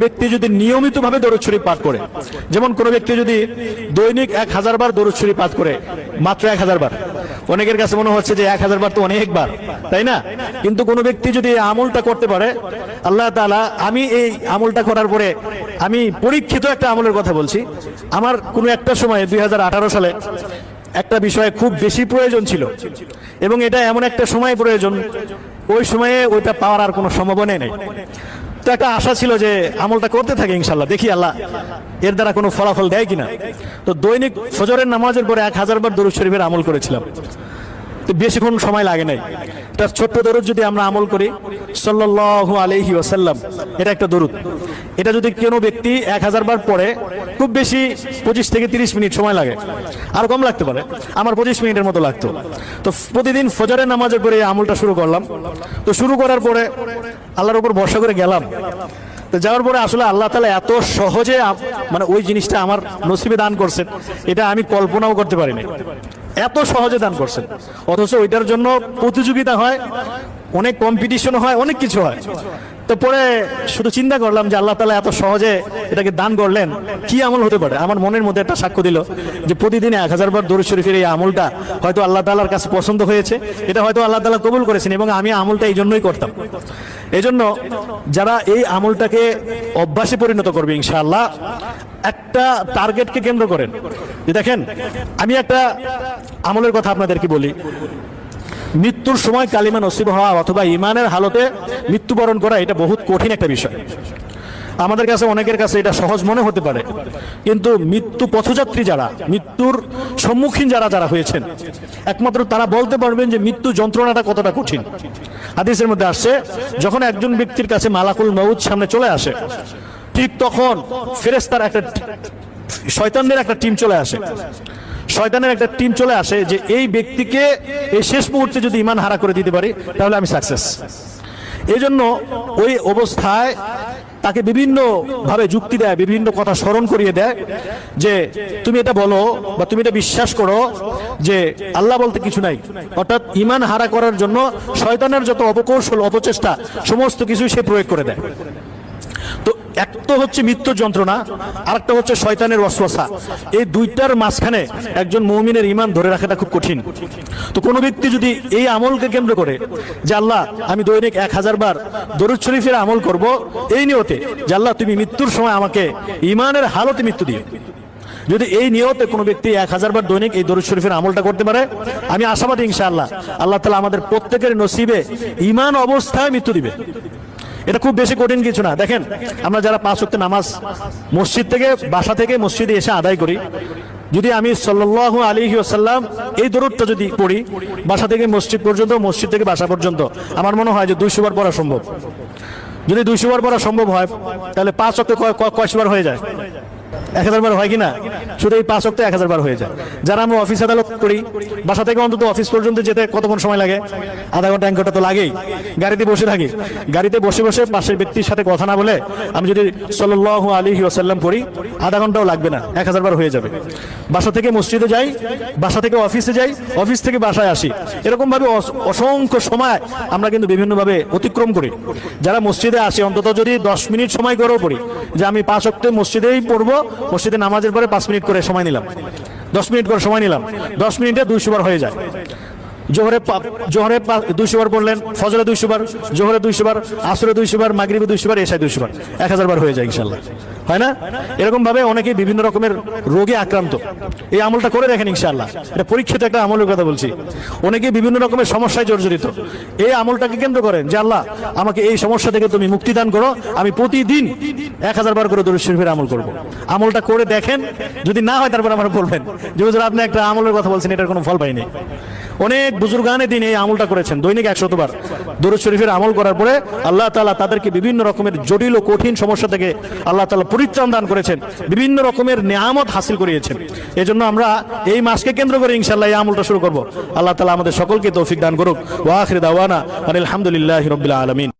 ব্যক্তি যদি নিয়মিতভাবে দরুদ শরীফ পাঠ করে, যেমন কোন ব্যক্তি যদি দৈনিক 1000 বার দরুদ শরীফ পাঠ করে, মাত্র 1000 বার, অনেকের কাছে মনে হচ্ছে যে 1000 বার তো অনেকবার, তাই না? কিন্তু কোন ব্যক্তি যদি এই আমলটা করতে পারে, আল্লাহ তাআলা, আমি এই আমলটা করার পরে আমি পরীক্ষিত একটা আমলের কথা বলছি। আমার কোনো একটা সময়ে 2018 সালে একটা বিষয়ে খুব বেশি প্রয়োজন ছিল, এবং এটা এমন একটা সময় প্রয়োজন, ওই সময়ে ওইটা পাওয়ার আর কোনো সম্ভাবনাই নেই। তো একটা আশা ছিল যে আমলটা করতে থাকে, ইনশাল্লাহ দেখি আল্লাহ এর দ্বারা কোনো ফলাফল দেয় কিনা। তো দৈনিক ফজরের নামাজের পরে 1000 বার দরুদ শরীফের আমল করেছিলাম। তো বেশিক্ষণ সময় লাগে নাই। তার ছোট্ট দরুদ যদি আমরা আমল করি, সাল্লাল্লাহু আলাইহি ওয়াসাল্লাম, এটা একটা দরুদ, এটা যদি কোনো ব্যক্তি 1000 বার পড়ে, খুব বেশি 25 থেকে 30 মিনিট সময় লাগে, আর কম লাগতে পারে, আমার 25 মিনিটের মতো লাগতো। তো প্রতিদিন ফজরের নামাজের পরে এই আমলটা শুরু করলাম। তো শুরু করার পরে আল্লাহর উপর ভরসা করে গেলাম। তো যাওয়ার পরে আসলে আল্লাহ তাআলা এত সহজে মানে ওই জিনিসটা আমার নসিবে দান করছেন, এটা আমি কল্পনাও করতে পারিনি। এত সহজে দান করছেন, অথচ ওইটার জন্য প্রতিযোগিতা হয়, অনেক কম্পিটিশন হয়, অনেক কিছু হয়। তো পরে শুধু চিন্তা করলাম যে আল্লাহ তাআলা এত সহজে এটাকে দান করলেন, কি আমল হতে পারে? আমার মনের মধ্যে একটা সাক্ষ্য দিল যে প্রতিদিনে 1000 বার দরুদ শরীফের এই আমলটা হয়তো আল্লাহ তাআলার কাছে পছন্দ হয়েছে, এটা হয়তো আল্লাহ তাআলা কবুল করেছেন, এবং আমি আমলটা এই জন্যই করতাম। এই জন্য যারা এই আমলটাকে অভ্যাসে পরিণত করবে ইনশাআল্লাহ, একটা টার্গেটকে কেন্দ্র করেন। যে দেখেন, আমি একটা আমলের কথা আপনাদেরকে বলি, মৃত্যুর সময় কালিমা নসিব হওয়া অথবা ইমানের হালতে মৃত্যুবরণ করা, এটা বহুত কঠিন একটা বিষয়। আমাদের কাছে, অনেকের কাছে এটা সহজ মনে হতে পারে, কিন্তু মৃত্যু পথযাত্রী যারা, মৃত্যুর সম্মুখীন যারা হয়েছেন, একমাত্র তারা বলতে পারবেন যে মৃত্যু যন্ত্রণাটা কতটা কঠিন। হাদিসের মধ্যে আসছে, যখন একজন ব্যক্তির কাছে মালাকুল মউত সামনে চলে আসে, ঠিক তখন ফেরেশতার একটা, শয়তানদের একটা টিম চলে আসে। শয়তানের একটা টিম চলে আসে যে এই ব্যক্তিকে এই শেষ মুহূর্তে যদি ঈমান হারা করে দিতে পারি, তাহলে আমি সাকসেস। এই জন্য ওই অবস্থায় তাকে বিভিন্ন ভাবে যুক্তি দেয়, বিভিন্ন কথা স্মরণ করিয়ে দেয় যে তুমি এটা বলো বা তুমি এটা বিশ্বাস করো যে আল্লাহ বলতে কিছু নাই। অর্থাৎ ঈমান হারা করার জন্য শয়তানের যত অপকৌশল, অপচেষ্টা, সমস্ত কিছুই সে প্রয়োগ করে দেয়। তো এক তো হচ্ছে মৃত্যুর যন্ত্রণা, আর একটা হচ্ছে শয়তানের ওয়াসওয়াসা। এই দুইটার মাঝখানে একজন মুমিনের ঈমান ধরে রাখাটা খুব কঠিন। তো কোনো ব্যক্তি যদি এই আমলকে কেন্দ্র করে যে আল্লাহ, আমি দৈনিক 1000 বার দরুদ শরীফের আমল করব, এই নিয়তে যে আল্লাহ তুমি মৃত্যুর সময় আমাকে ঈমানের হালতে মৃত্যু দিও, যদি এই নিয়তে কোনো ব্যক্তি 1000 বার দৈনিক এই দরুদ শরীফের আমলটা করতে পারে, আমি আশাবাদী ইনশাআল্লাহ আল্লাহ তাআলা আমাদের প্রত্যেকের নসিবে ঈমান অবস্থায় মৃত্যু দিবে। এটা খুব বেশি কঠিন কিছু না। দেখেন, আমরা যারা 5 ওয়াক্ত নামাজ মসজিদ থেকে, বাসা থেকে মসজিদে এসে আদায় করি, যদি আমি সাল্লাল্লাহু আলাইহি ওয়াসাল্লাম এই দরুদটা যদি পড়ি বাসা থেকে মসজিদ পর্যন্ত, মসজিদ থেকে বাসা পর্যন্ত, আমার মনে হয় যে 200 বার পড়া সম্ভব। যদি 200 বার পড়া সম্ভব হয়, তাহলে 5 ওয়াক্তে কয়শো বার হয়ে যায়? 1000 বার হয় কিনা? শুধু এই 5 ওয়াক্তে 1000 বার হয়ে যায়। যারা আমরা অফিস আদালত করি, বাসা থেকে অন্তত অফিস পর্যন্ত যেতে কতক্ষণ সময় লাগে? আধা ঘন্টা, 1 ঘন্টা তো লাগেই। গাড়িতে বসে থাকি, গাড়িতে বসে বসে পাশের ব্যক্তির সাথে কথা না বলে আমি যদি সাল্লাল্লাহু আলাইহি ওয়াসাল্লাম পড়ি, আধা ঘন্টাও লাগবে না, 1000 বার হয়ে যাবে। বাসা থেকে মসজিদে যাই, বাসা থেকে অফিসে যাই, অফিস থেকে বাসায় আসি, এরকম ভাবে অসংখ্য সময় আমরা কিন্তু বিভিন্নভাবে অতিক্রম করি। যারা মসজিদে আসে, অন্তত যদি 10 মিনিট সময় করেও পড়ি, যে আমি 5 ওয়াক্তে মসজিদেই পড়বো, মসজিদে নামাজের পরে 5 মিনিট করে সময় নিলাম, 10 মিনিট করে সময় নিলাম, 10 মিনিটে 200 বার হয়ে যায়। জোহরে 200 বার পড়লেন, ফজরে 200 বার, জোহরে 200 বার, আসরে 200 বার, মাগরিবে 200 বার, এশায় 200 বার, 1000 বার হয়ে যায় ইনশাআল্লাহ, হয় না? এরকম ভাবে অনেকেই বিভিন্ন রকমের রোগে আক্রান্ত। এই আমলটা করে দেখেন ইনশাআল্লাহ, এটা পরীক্ষিত একটা আমলের কথা বলছি। অনেকেই বিভিন্ন রকমের সমস্যায় জর্জরিত। এই আমলটাকে কেন্দ্র করেন যে আল্লাহ আমাকে এই সমস্যা থেকে তুমি মুক্তি দান করো, আমি প্রতিদিন 1000 বার করে দরুদ শরীফের আমল করব। আমলটা করে দেখেন, যদি না হয় তারপর আমার বলবেন যে হুজুর আপনি একটা আমলের কথা বলছেন, এটার কোনো ফল পাইনি। অনেক বুজুর্গানে দিন এই আমলটা করেছেন, দৈনিক 100 বার দরুদ শরীফের আমল করার পরে আল্লাহ তাআলা তাদেরকে বিভিন্ন রকমের জটিল ও কঠিন সমস্যা থেকে আল্লাহ তাআলা পরিত্রাণ দান করেছেন, বিভিন্ন রকমের নিয়ামত হাসিল করিয়েছেন। এজন্য আমরা এই মাসকে কেন্দ্র করে ইনশাআল্লাহ এই আমলটা শুরু করব। আল্লাহ তাআলা আমাদের সকলকে তৌফিক দান করুক। ওয়া আখিরু দাওয়ানা আলহামদুলিল্লাহি রাব্বিল আলামিন।